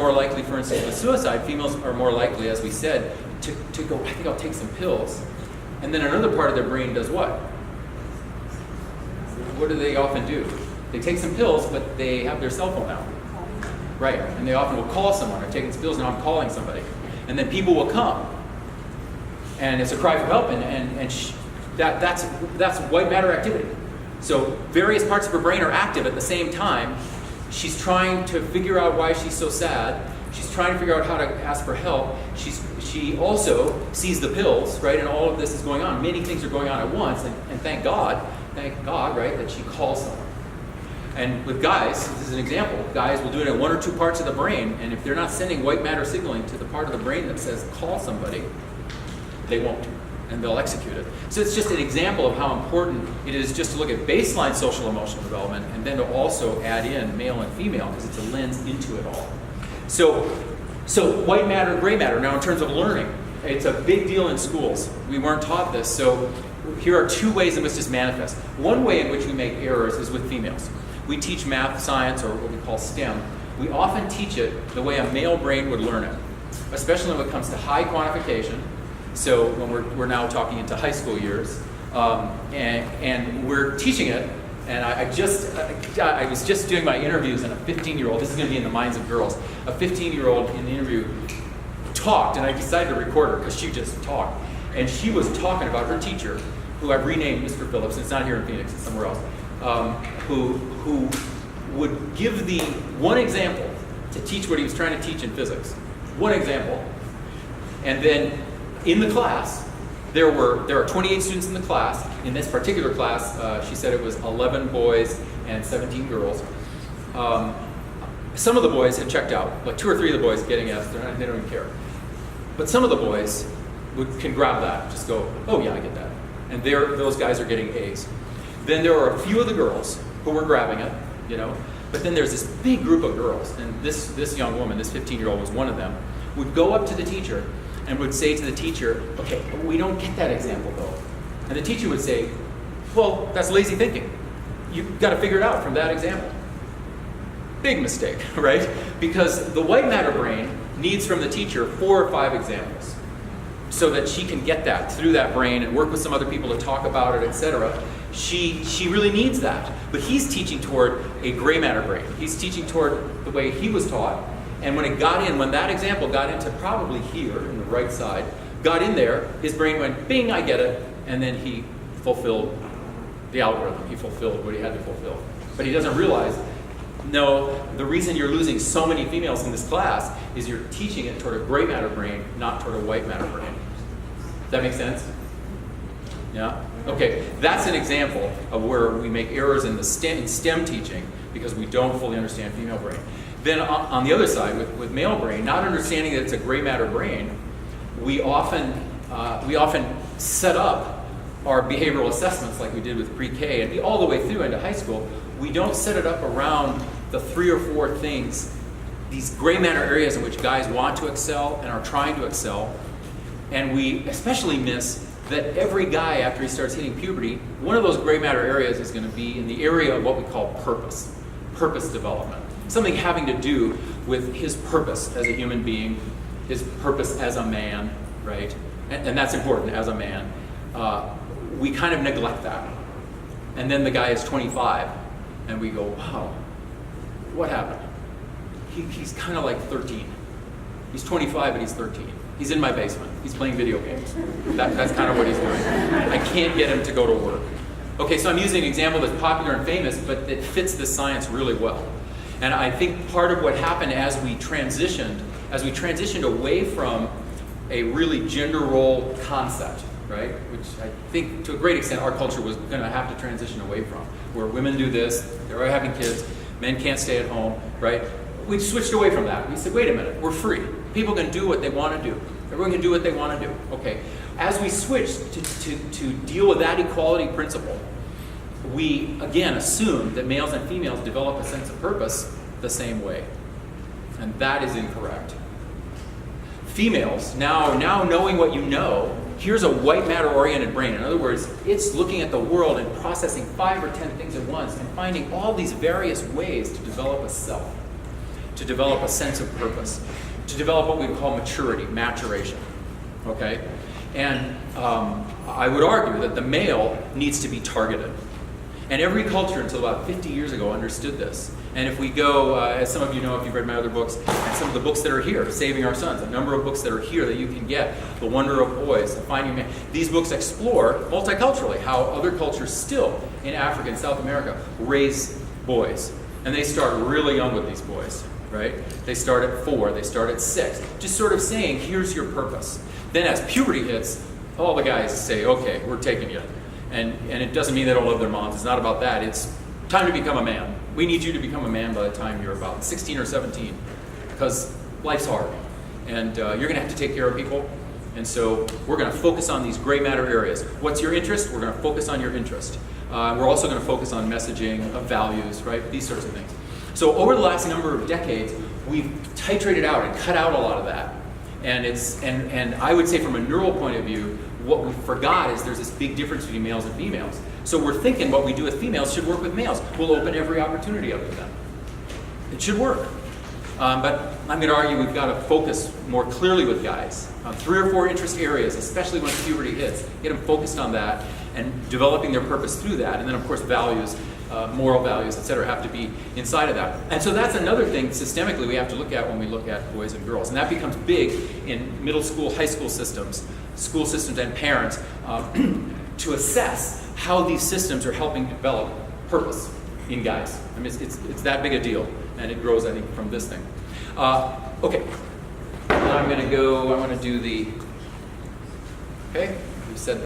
more likely, for instance, with suicide, females are more likely, as we said, to go, I think I'll take some pills. And then another part of their brain does what? What do they often do? They take some pills, but they have their cell phone out. Right, and they often will call someone. I've taken some pills, now I'm calling somebody. And then people will come. And it's a cry for help, that's white matter activity. So various parts of her brain are active at the same time. She's trying to figure out why she's so sad. She's trying to figure out how to ask for help. She also sees the pills, right? And all of this is going on. Many things are going on at once, and thank God, right, that she calls someone. And with guys, this is an example, guys will do it in one or two parts of the brain, and if they're not sending white matter signaling to the part of the brain that says call somebody, they won't, and they'll execute it. So it's just an example of how important it is just to look at baseline social emotional development, and then to also add in male and female, because it's a lens into it all. So white matter, gray matter. Now in terms of learning, it's a big deal in schools. We weren't taught this, so here are two ways in which this manifests. One way in which we make errors is with females. We teach math, science, or what we call STEM. We often teach it the way a male brain would learn it, especially when it comes to high quantification. So when we're now talking into high school years, and we're teaching it, and I was just doing my interviews, and a 15-year-old, this is going to be in the minds of girls, a 15-year-old in the interview talked, and I decided to record her because she just talked. And she was talking about her teacher, who I've renamed Mr. Phillips. It's not here in Phoenix, it's somewhere else. Who would give the one example to teach what he was trying to teach in physics. One example. And then in the class, there are 28 students in the class. In this particular class, she said it was 11 boys and 17 girls. Some of the boys had checked out, like 2 or 3 of the boys getting F's, they don't even care. But some of the boys can grab that, just go, oh yeah, I get that. And those guys are getting A's. Then there are a few of the girls who were grabbing it, but then there's this big group of girls, and this young woman, this 15-year-old was one of them, would go up to the teacher and would say to the teacher, okay, we don't get that example though. And the teacher would say, well, that's lazy thinking. You've got to figure it out from that example. Big mistake, right? Because the white matter brain needs from the teacher 4 or 5 examples so that she can get that through that brain and work with some other people to talk about it, etc. She really needs that. But he's teaching toward a gray matter brain. He's teaching toward the way he was taught. And when that example got into probably here in the right side, got in there, his brain went, bing, I get it. And then he fulfilled the algorithm. He fulfilled what he had to fulfill. But he doesn't realize, no, the reason you're losing so many females in this class is you're teaching it toward a gray matter brain, not toward a white matter brain. Does that make sense? Yeah? Okay, that's an example of where we make errors in the STEM teaching because we don't fully understand female brain. Then on the other side, with male brain, not understanding that it's a gray matter brain, we often set up our behavioral assessments like we did with pre-K and all the way through into high school. We don't set it up around the 3 or 4 things, these gray matter areas in which guys want to excel and are trying to excel. And we especially miss that every guy, after he starts hitting puberty, one of those gray matter areas is going to be in the area of what we call purpose development. Something having to do with his purpose as a human being, his purpose as a man, right? And that's important, as a man. We kind of neglect that. And then the guy is 25, and we go, wow, what happened? He's kind of like 13. He's 25, but he's 13. He's in my basement. He's playing video games. That's kind of what he's doing. I can't get him to go to work. Okay, so I'm using an example that's popular and famous, but it fits this science really well. And I think part of what happened as we transitioned away from a really gender role concept, right? Which I think to a great extent our culture was going to have to transition away from, where women do this, they're having kids, men can't stay at home, right? We switched away from that. We said, wait a minute, we're free. People can do what they want to do. Everyone can do what they want to do. Okay. As we switched to deal with that equality principle, we again assume that males and females develop a sense of purpose the same way. And that is incorrect. Females, now knowing what you know, here's a white matter oriented brain. In other words, it's looking at the world and processing 5 or 10 things at once and finding all these various ways to develop a self. to develop a sense of purpose, to develop what we call maturity, maturation, okay? And I would argue that the male needs to be targeted. And every culture until about 50 years ago understood this. And if we go, as some of you know if you've read my other books, and some of the books that are here, Saving Our Sons, a number of books that are here that you can get, The Wonder of Boys, Finding Man, these books explore multiculturally how other cultures still in Africa and South America raise boys. And they start really young with these boys, right? They start at 4, they start at 6, just sort of saying, here's your purpose. Then as puberty hits, all the guys say, okay, we're taking you. And it doesn't mean they don't love their moms. It's not about that. It's time to become a man. We need you to become a man by the time you're about 16 or 17, because life's hard. And you're going to have to take care of people. And so we're going to focus on these gray matter areas. What's your interest? We're going to focus on your interest. We're also going to focus on messaging of values, right? These sorts of things. So over the last number of decades, we've titrated out and cut out a lot of that. And I would say from a neural point of view, what we forgot is there's this big difference between males and females. So we're thinking what we do with females should work with males. We'll open every opportunity up to them. It should work. But I'm going to argue we've got to focus more clearly with guys on 3 or 4 interest areas, especially when puberty hits. Get them focused on that and developing their purpose through that. And then, of course, values, moral values, et cetera, have to be inside of that. And so that's another thing systemically we have to look at when we look at boys and girls. And that becomes big in middle school, high school systems and parents to assess how these systems are helping develop purpose in guys. I mean, it's that big a deal, and it grows, I think, from this thing. Okay, now I'm going to go, I want to do the, okay, we said that.